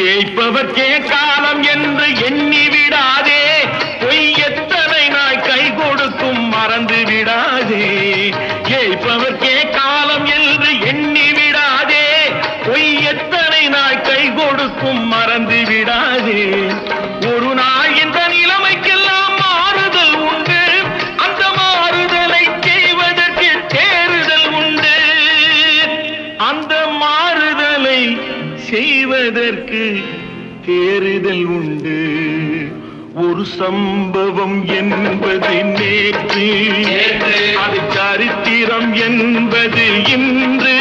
ஏய்ப்பவர்க்கே காலம் என்று எண்ணி விடாதே, பொய் எத்தனை நாய் கை கொடுக்கும் மறந்து விடாதே. ஏய்ப்பவர்க்கே காலம் என்று எண்ணி விடாதே, பொய் எத்தனை நாய் கை கொடுக்கும் மறந்து விடாதே. ஒரு நாள் இந்த நிலைமைக்கெல்லாம் மாறுதல் உண்டு, அந்த மாறுதலை செய்வதற்கு தேறுதல் உண்டு. அந்த மாறுதலை செய்வதற்கு தேறுதல் உண்டு. ஒரு சம்பவம் என்பது நேற்று, அது சரித்திரம் என்பது இன்று.